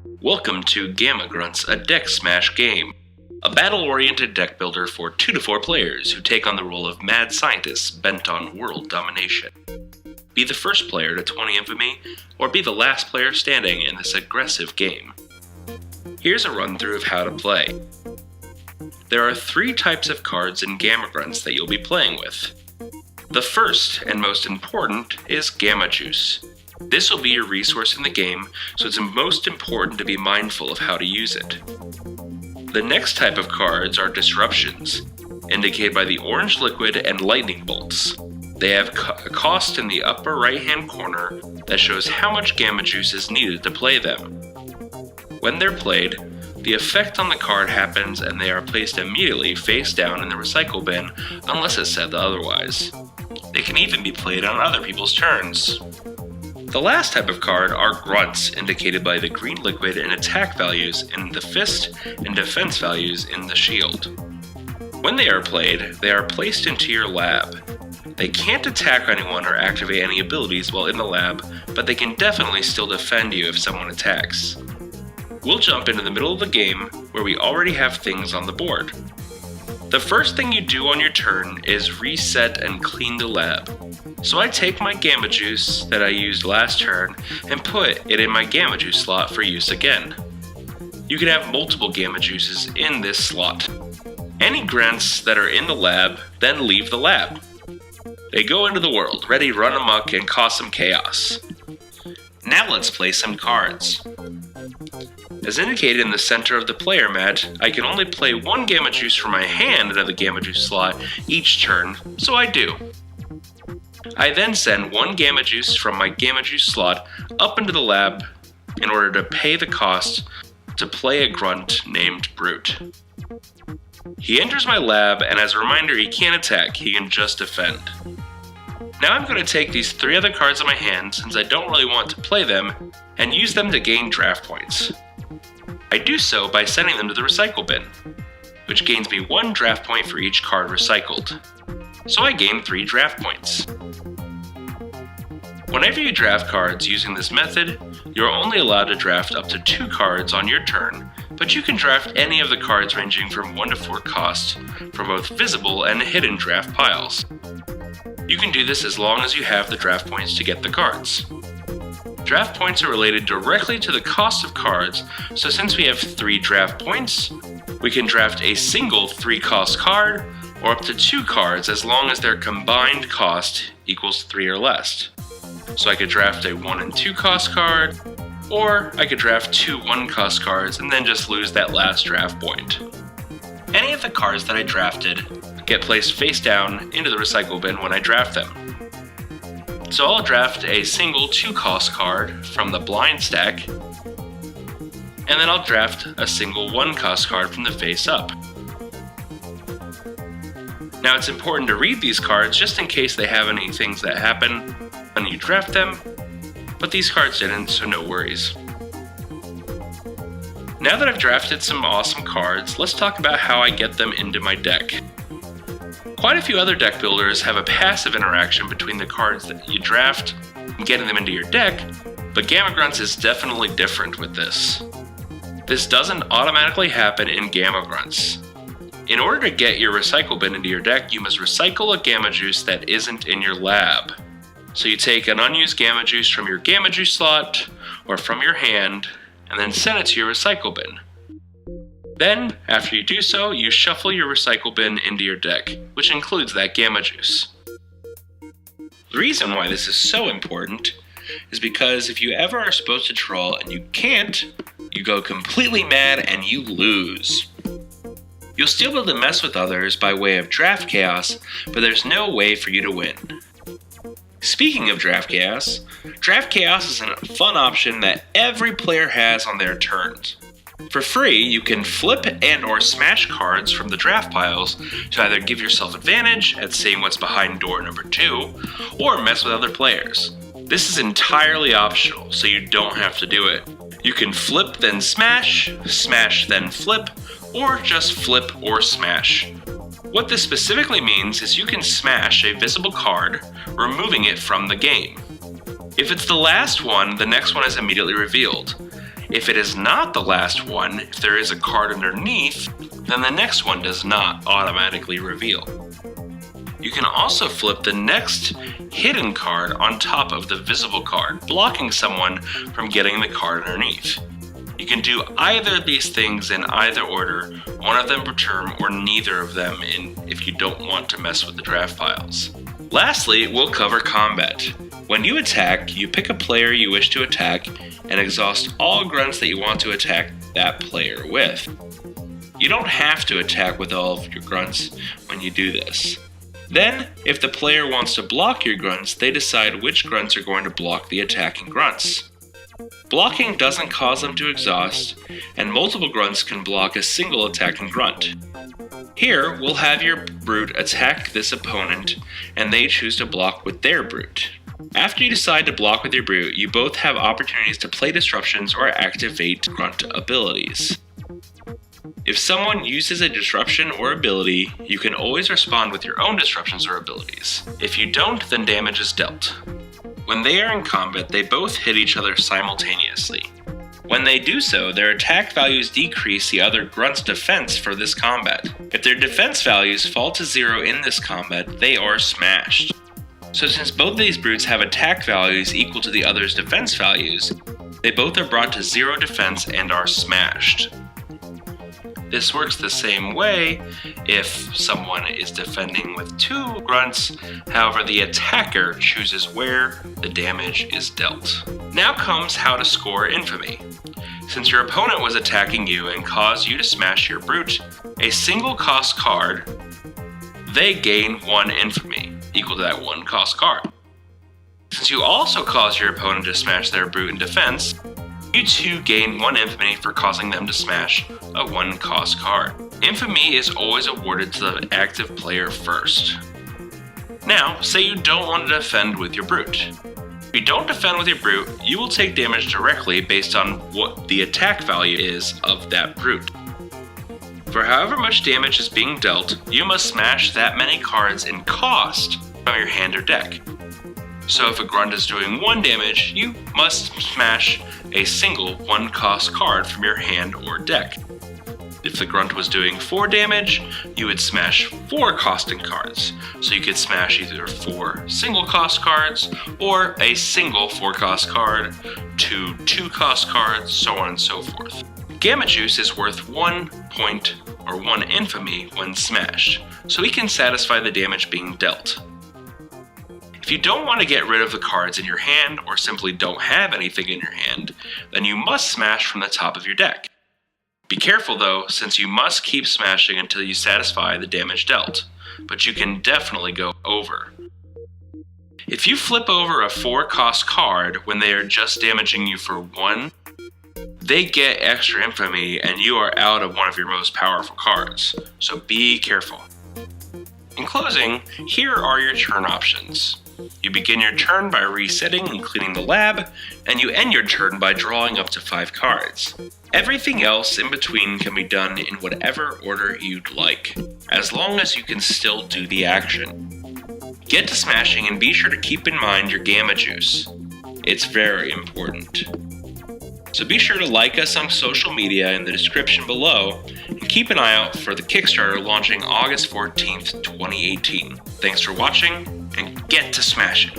Welcome to Gamma Grunts, a deck smash game. A battle-oriented deck builder for 2 to 4 players who take on the role of mad scientists bent on world domination. Be the first player to 20 Infamy, or be the last player standing in this aggressive game. Here's a run-through of how to play. There are 3 types of cards in Gamma Grunts that you'll be playing with. The first, and most important, is Gamma Juice. This will be your resource in the game, so it's most important to be mindful of how to use it. The next type of cards are Disruptions, indicated by the orange liquid and lightning bolts. They have a cost in the upper right-hand corner that shows how much Gamma Juice is needed to play them. When they're played, the effect on the card happens and they are placed immediately face down in the recycle bin unless it's said otherwise. They can even be played on other people's turns. The last type of card are Grunts, indicated by the green liquid and attack values in the fist and defense values in the shield. When they are played, they are placed into your lab. They can't attack anyone or activate any abilities while in the lab, but they can definitely still defend you if someone attacks. We'll jump into the middle of the game where we already have things on the board. The first thing you do on your turn is reset and clean the lab. So I take my Gamma Juice that I used last turn and put it in my Gamma Juice slot for use again. You can have multiple Gamma Juices in this slot. Any grunts that are in the lab then leave the lab. They go into the world, ready to run amok and cause some chaos. Now let's play some cards. As indicated in the center of the player mat, I can only play 1 Gamma Juice from my hand into the Gamma Juice slot each turn, so I do. I then send 1 Gamma Juice from my Gamma Juice slot up into the lab in order to pay the cost to play a grunt named Brute. He enters my lab, and as a reminder, he can't attack, he can just defend. Now I'm going to take these 3 other cards in my hand, since I don't really want to play them, and use them to gain draft points. I do so by sending them to the recycle bin, which gains me 1 draft point for each card recycled. So I gain 3 draft points. Whenever you draft cards using this method, you're only allowed to draft up to 2 cards on your turn, but you can draft any of the cards ranging from 1 to 4 cost from both visible and hidden draft piles. You can do this as long as you have the draft points to get the cards. Draft points are related directly to the cost of cards, so since we have 3 draft points, we can draft a single 3-cost card or up to 2 cards as long as their combined cost equals 3 or less. So I could draft a 1 and 2 cost card, or I could draft 2 1-cost cards and then just lose that last draft point. Any of the cards that I drafted get placed face down into the recycle bin when I draft them. So I'll draft a single 2-cost card from the blind stack, and then I'll draft a single 1-cost card from the face up. Now it's important to read these cards just in case they have any things that happen when you draft them, but these cards didn't, so no worries. Now that I've drafted some awesome cards, let's talk about how I get them into my deck. Quite a few other deck builders have a passive interaction between the cards that you draft and getting them into your deck, but Gamma Grunts is definitely different with this. This doesn't automatically happen in Gamma Grunts. In order to get your recycle bin into your deck, you must recycle a Gamma Juice that isn't in your lab. So you take an unused Gamma Juice from your Gamma Juice slot or from your hand, and then send it to your recycle bin. Then, after you do so, you shuffle your recycle bin into your deck, which includes that Gamma Juice. The reason why this is so important is because if you ever are supposed to draw and you can't, you go completely mad and you lose. You'll still be able to mess with others by way of draft chaos, but there's no way for you to win. Speaking of draft chaos is a fun option that every player has on their turns. For free, you can flip and or smash cards from the draft piles to either give yourself advantage at seeing what's behind door number 2, or mess with other players. This is entirely optional, so you don't have to do it. You can flip then smash, smash then flip, or just flip or smash. What this specifically means is you can smash a visible card, removing it from the game. If it's the last one, the next one is immediately revealed. If it is not the last one, if there is a card underneath, then the next one does not automatically reveal. You can also flip the next hidden card on top of the visible card, blocking someone from getting the card underneath. You can do either of these things in either order, one of them per turn or neither of them if you don't want to mess with the draft piles. Lastly, we'll cover combat. When you attack, you pick a player you wish to attack and exhaust all grunts that you want to attack that player with. You don't have to attack with all of your grunts when you do this. Then, if the player wants to block your grunts, they decide which grunts are going to block the attacking grunts. Blocking doesn't cause them to exhaust, and multiple grunts can block a single attacking grunt. Here, we'll have your brute attack this opponent, and they choose to block with their brute. After you decide to block with your brute, you both have opportunities to play disruptions or activate grunt abilities. If someone uses a disruption or ability, you can always respond with your own disruptions or abilities. If you don't, then damage is dealt. When they are in combat, they both hit each other simultaneously. When they do so, their attack values decrease the other grunt's defense for this combat. If their defense values fall to 0 in this combat, they are smashed. So since both of these brutes have attack values equal to the other's defense values, they both are brought to 0 defense and are smashed. This works the same way if someone is defending with 2 grunts, however the attacker chooses where the damage is dealt. Now comes how to score Infamy. Since your opponent was attacking you and caused you to smash your brute, a single cost card, they gain 1 Infamy, equal to that 1 cost card. Since you also caused your opponent to smash their brute in defense, you too gain 1 Infamy for causing them to smash a 1 cost card. Infamy is always awarded to the active player first. Now, say you don't want to defend with your brute. If you don't defend with your brute, you will take damage directly based on what the attack value is of that brute. For however much damage is being dealt, you must smash that many cards in cost from your hand or deck. So if a grunt is doing 1 damage, you must smash a single 1 cost card from your hand or deck. If the grunt was doing 4 damage, you would smash 4 costing cards. So you could smash either 4 single cost cards or a single 4 cost card, 2 cost cards, so on and so forth. Gamma Juice is worth 1 point or 1 Infamy when smashed, so he can satisfy the damage being dealt. If you don't want to get rid of the cards in your hand or simply don't have anything in your hand, then you must smash from the top of your deck. Be careful though, since you must keep smashing until you satisfy the damage dealt, but you can definitely go over. If you flip over a 4 cost card when they are just damaging you for 1, they get extra Infamy and you are out of one of your most powerful cards, so be careful. In closing, here are your turn options. You begin your turn by resetting and cleaning the lab, and you end your turn by drawing up to 5 cards. Everything else in between can be done in whatever order you'd like, as long as you can still do the action. Get to smashing and be sure to keep in mind your Gamma Juice. It's very important. So be sure to like us on social media in the description below, and keep an eye out for the Kickstarter launching August 14th, 2018. Thanks for watching, and get to smashing!